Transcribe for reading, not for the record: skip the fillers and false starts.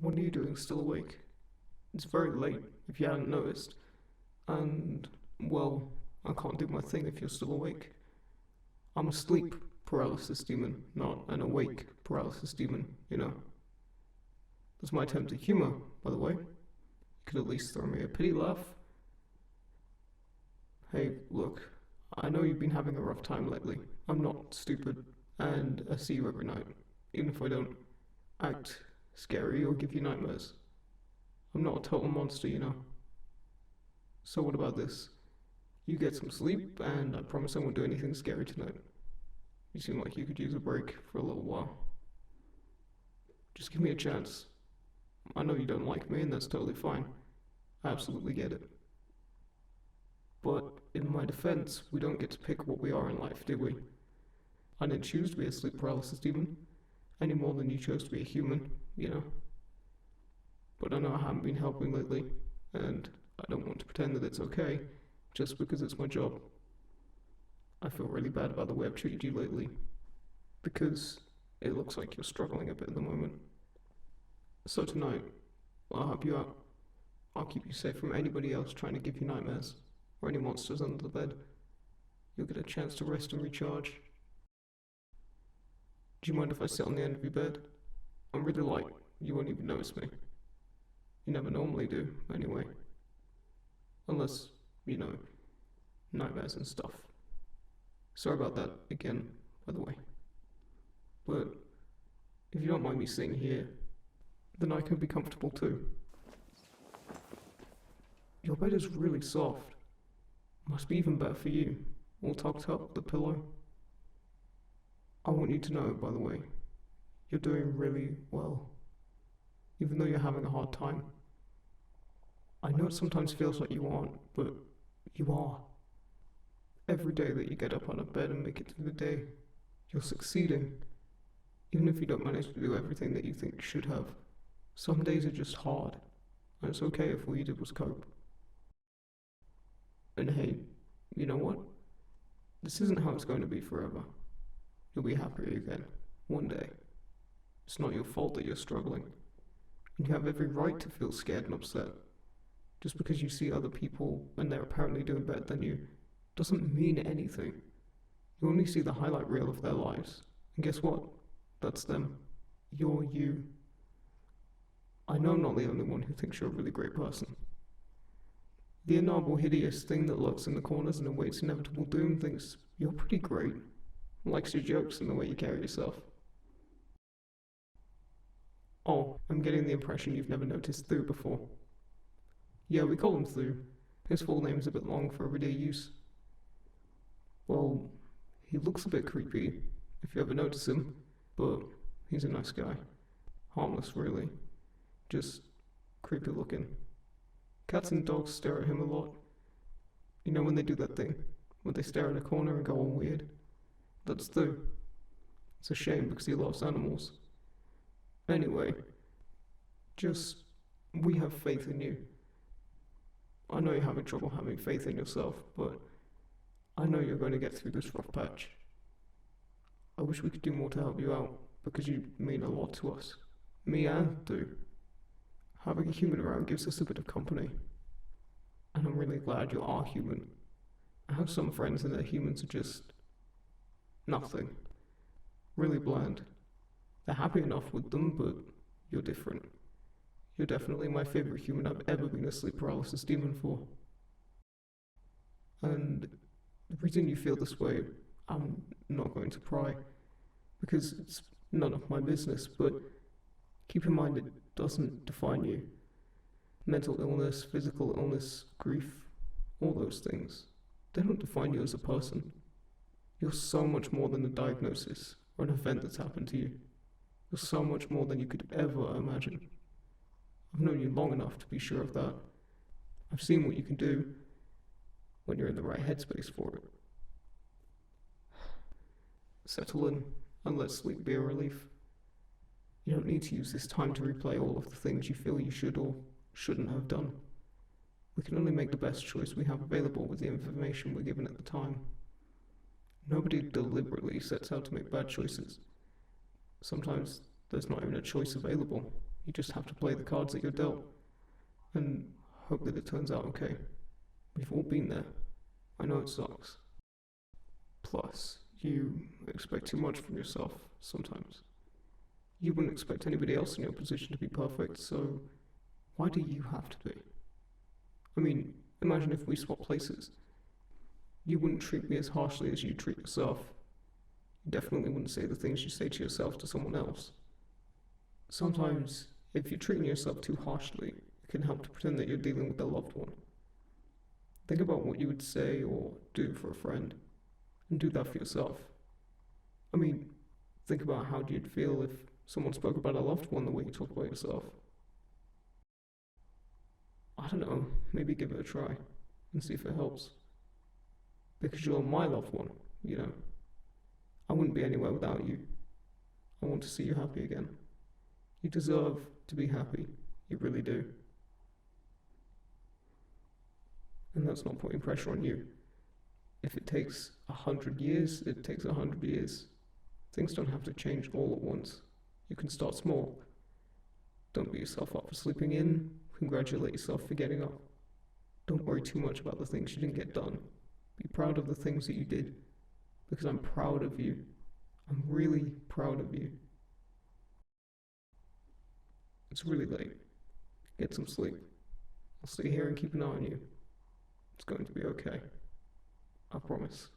What are you doing still awake? It's very late, if you hadn't noticed. And, well, I can't do my thing if you're still awake. I'm a sleep paralysis demon, not an awake paralysis demon, you know. That's my attempt at humor, by the way. You could at least throw me a pity laugh. Hey, look, I know you've been having a rough time lately. I'm not stupid, and I see you every night, even if I don't act scary or give you nightmares. I'm not a total monster, you know. So what about this? You get some sleep, and I promise I won't do anything scary tonight. You seem like you could use a break for a little while. Just give me a chance. I know you don't like me, and that's totally fine. I absolutely get it. But in my defense, we don't get to pick what we are in life, do we? I didn't choose to be a sleep paralysis demon, any more than you chose to be a human, you know. But I know I haven't been helping lately, and I don't want to pretend that it's okay, just because it's my job. I feel really bad about the way I've treated you lately, because it looks like you're struggling a bit at the moment. So tonight, I'll help you out. I'll keep you safe from anybody else trying to give you nightmares, or any monsters under the bed. You'll get a chance to rest and recharge. Do you mind if I sit on the end of your bed? I'm really light, you won't even notice me. You never normally do, anyway. Unless, you know, nightmares and stuff. Sorry about that again, by the way. But if you don't mind me sitting here, then I can be comfortable too. Your bed is really soft. Must be even better for you, all tucked up, the pillow. I want you to know, by the way, you're doing really well. Even though you're having a hard time. I know it sometimes feels like you aren't, but you are. Every day that you get up out of bed and make it through the day, you're succeeding. Even if you don't manage to do everything that you think you should have. Some days are just hard, and it's okay if all you did was cope. And hey, you know what? This isn't how it's going to be forever. You'll be happier again, one day. It's not your fault that you're struggling. And you have every right to feel scared and upset. Just because you see other people and they're apparently doing better than you, doesn't mean anything. You only see the highlight reel of their lives. And guess what? That's them. You're you. I know I'm not the only one who thinks you're a really great person. The inaudible hideous thing that lurks in the corners and awaits inevitable doom thinks you're pretty great. Likes your jokes and the way you carry yourself. Oh, I'm getting the impression you've never noticed Thu before. Yeah, we call him Thu. His full name's a bit long for everyday use. Well, he looks a bit creepy, if you ever notice him, but he's a nice guy. Harmless, really. Just creepy looking. Cats and dogs stare at him a lot. You know when they do that thing, when they stare at a corner and go all weird? That's Thu. It's a shame because he loves animals. Anyway, we have faith in you. I know you're having trouble having faith in yourself, but I know you're going to get through this rough patch. I wish we could do more to help you out, because you mean a lot to us. Me and Thu. Having a human around gives us a bit of company. And I'm really glad you are human. I have some friends and their humans are just nothing. Really bland. They're happy enough with them, but you're different. You're definitely my favorite human I've ever been a sleep paralysis demon for. And the reason you feel this way, I'm not going to pry, because it's none of my business, but keep in mind it doesn't define you. Mental illness, physical illness, grief, all those things, they don't define you as a person. You're so much more than a diagnosis or an event that's happened to you. You're so much more than you could ever imagine. I've known you long enough to be sure of that. I've seen what you can do when you're in the right headspace for it. Settle in and let sleep be a relief. You don't need to use this time to replay all of the things you feel you should or shouldn't have done. We can only make the best choice we have available with the information we're given at the time. Nobody deliberately sets out to make bad choices. Sometimes there's not even a choice available, You just have to play the cards that you're dealt, and hope that it turns out okay. We've all been there. I know it sucks. Plus, you expect too much from yourself sometimes. You wouldn't expect anybody else in your position to be perfect, so why do you have to be? I mean, imagine if we swap places. You wouldn't treat me as harshly as you treat yourself. You definitely wouldn't say the things you say to yourself to someone else. Sometimes, if you're treating yourself too harshly, it can help to pretend that you're dealing with a loved one. Think about what you would say or do for a friend, and do that for yourself. I mean, think about how you'd feel if someone spoke about a loved one the way you talk about yourself. I don't know, maybe give it a try, and see if it helps. Because you're my loved one, you know. I wouldn't be anywhere without you. I want to see you happy again. You deserve to be happy, you really do. And that's not putting pressure on you. If it takes 100 years, it takes 100 years. Things don't have to change all at once. You can start small. Don't beat yourself up for sleeping in. Congratulate yourself for getting up. Don't worry too much about the things you didn't get done. Be proud of the things that you did. Because I'm proud of you. I'm really proud of you. It's really late. Get some sleep. I'll stay here and keep an eye on you. It's going to be okay. I promise.